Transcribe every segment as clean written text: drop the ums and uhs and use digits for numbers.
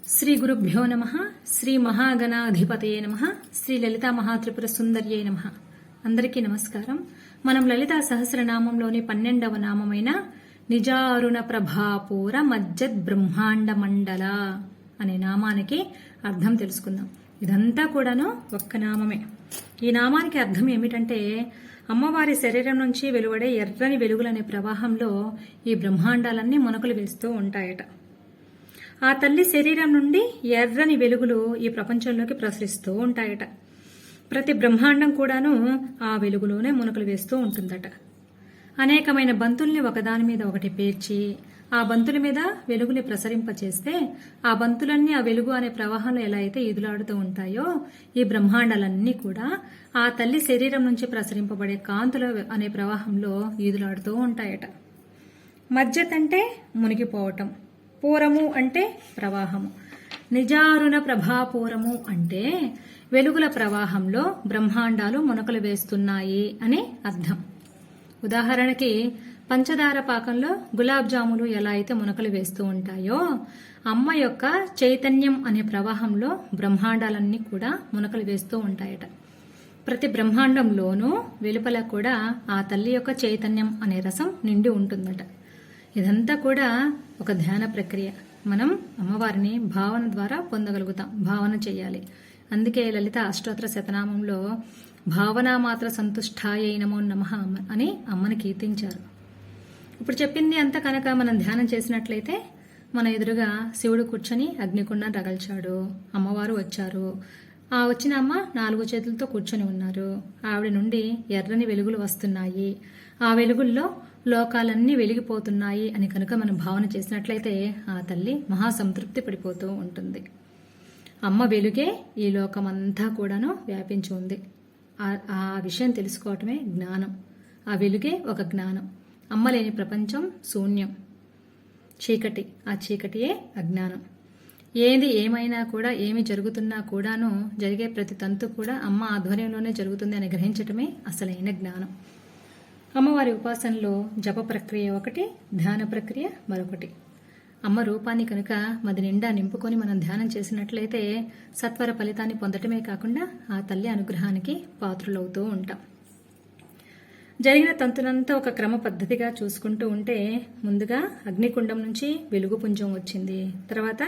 శ్రీ గురుభ్యో నమః. శ్రీ మహాగణాధిపతయే నమః. శ్రీ లలితా మహాత్రిపుర సుందర్యే నమః. అందరికీ నమస్కారం. మనం లలితా సహస్రనామంలోని 12వ నామమైన నిజారుణ ప్రభాపూర మజ్జద్ బ్రహ్మాండ మండల అనే నామానికి అర్థం తెలుసుకుందాం. ఇదంతా కూడాను ఒక్క నామమే. ఈ నామానికి అర్థం ఏమిటంటే, అమ్మవారి శరీరం నుంచి వెలువడే ఎర్రని వెలుగులనే ప్రవాహంలో ఈ బ్రహ్మాండాలన్నీ మునకలు వేస్తూ ఉంటాయట. ఆ తల్లి శరీరం నుండి ఎర్రని వెలుగులు ఈ ప్రపంచంలోకి ప్రసరిస్తూ ఉంటాయట. ప్రతి బ్రహ్మాండం కూడాను ఆ వెలుగులోనే మునకలు వేస్తూ ఉంటుందట. అనేకమైన బంతుల్ని ఒకదాని మీద ఒకటి పేర్చి ఆ బంతుల మీద వెలుగుని ప్రసరింపచేస్తే ఆ బంతులన్నీ ఆ వెలుగు అనే ప్రవాహంలో ఎలా అయితే ఈదులాడుతూ ఉంటాయో, ఈ బ్రహ్మాండాలన్నీ కూడా ఆ తల్లి శరీరం నుంచి ప్రసరింపబడే కాంతుల అనే ప్రవాహంలో ఈదులాడుతూ ఉంటాయట. మజ్జత్ అంటే మునిగిపోవటం, పూరము అంటే ప్రవాహము, నిజారుణ ప్రభాపూరము అంటే వెలుగుల ప్రవాహంలో బ్రహ్మాండాలు మునకలు వేస్తున్నాయి అని అర్థం. ఉదాహరణకి పంచదార పాకంలో గులాబ్ జాములు ఎలా అయితే మునకలు వేస్తూ ఉంటాయో, అమ్మ యొక్క చైతన్యం అనే ప్రవాహంలో బ్రహ్మాండాలన్నీ కూడా మునకలు వేస్తూ ఉంటాయట. ప్రతి బ్రహ్మాండంలోనూ వెలుపల కూడా ఆ తల్లి యొక్క చైతన్యం అనే రసం నిండి ఉంటుందట. ఇదంతా కూడా ఒక ధ్యాన ప్రక్రియ. మనం అమ్మవారిని భావన ద్వారా పొందగలుగుతాం. భావన చేయాలి. అందుకే లలిత అష్టోత్తర శతనామంలో భావనా మాత్ర సంతుష్టాయై నమో నమః అని అమ్మని కీర్తించారు. ఇప్పుడు చెప్పింది అంతా కనుక మనం ధ్యానం చేసినట్లయితే, మన ఎదురుగా శివుడు కూర్చొని అగ్నికుండం రగల్చాడు, అమ్మవారు వచ్చారు. ఆ వచ్చిన అమ్మ 4 చేతులతో కూర్చొని ఉన్నారు. ఆవిడ నుండి ఎర్రని వెలుగులు వస్తున్నాయి. ఆ వెలుగుల్లో లోకాలన్నీ వెలిగిపోతున్నాయి అని కనుక మనం భావన చేసినట్లయితే ఆ తల్లి మహాసంతృప్తి పడిపోతూ ఉంటుంది. అమ్మ వెలుగే ఈ లోకమంతా కూడాను వ్యాపించి ఉంది. ఆ విషయం తెలుసుకోవటమే జ్ఞానం. ఆ వెలుగే ఒక జ్ఞానం. అమ్మ లేని ప్రపంచం శూన్యం, చీకటి. ఆ చీకటియే అజ్ఞానం. ఏది ఏమైనా కూడా, ఏమి జరుగుతున్నా కూడాను జరిగే ప్రతి తంతు కూడా అమ్మ ఆధ్వర్యంలోనే జరుగుతుంది అని గ్రహించటమే అసలైన జ్ఞానం. అమ్మవారి ఉపాసనలో జప ప్రక్రియ ఒకటి, ధ్యాన ప్రక్రియ మరొకటి. అమ్మ రూపాన్ని కనుక మది నిండా నింపుకొని మనం ధ్యానం చేసినట్లయితే సత్వర ఫలితాన్ని పొందటమే కాకుండా ఆ తల్లి అనుగ్రహానికి పాత్రులవుతూ ఉంటాం. జరిగిన తంతునంతా ఒక క్రమ పద్ధతిగా చూసుకుంటూ ఉంటే, ముందుగా అగ్నికుండం నుంచి వెలుగు పుంజం వచ్చింది. తర్వాత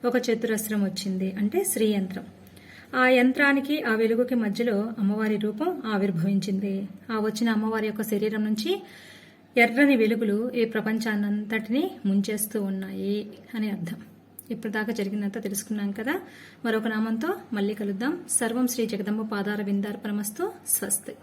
ఒక చతురస్రం వచ్చింది, అంటే శ్రీయంత్రం. ఆ యంత్రానికి ఆ వెలుగుకి మధ్యలో అమ్మవారి రూపం ఆవిర్భవించింది. ఆ వచ్చిన అమ్మవారి యొక్క శరీరం నుంచి ఎర్రని వెలుగులు ఈ ప్రపంచాన్నంతటినీ ముంచేస్తూ ఉన్నాయి అని అర్థం. ఇప్పటిదాకా జరిగిందంతా తెలుసుకున్నాం కదా. మరొక నామంతో మళ్ళీ కలుద్దాం. సర్వం శ్రీ జగదంబ పాదార విందార్పణమస్తు. స్వస్తి.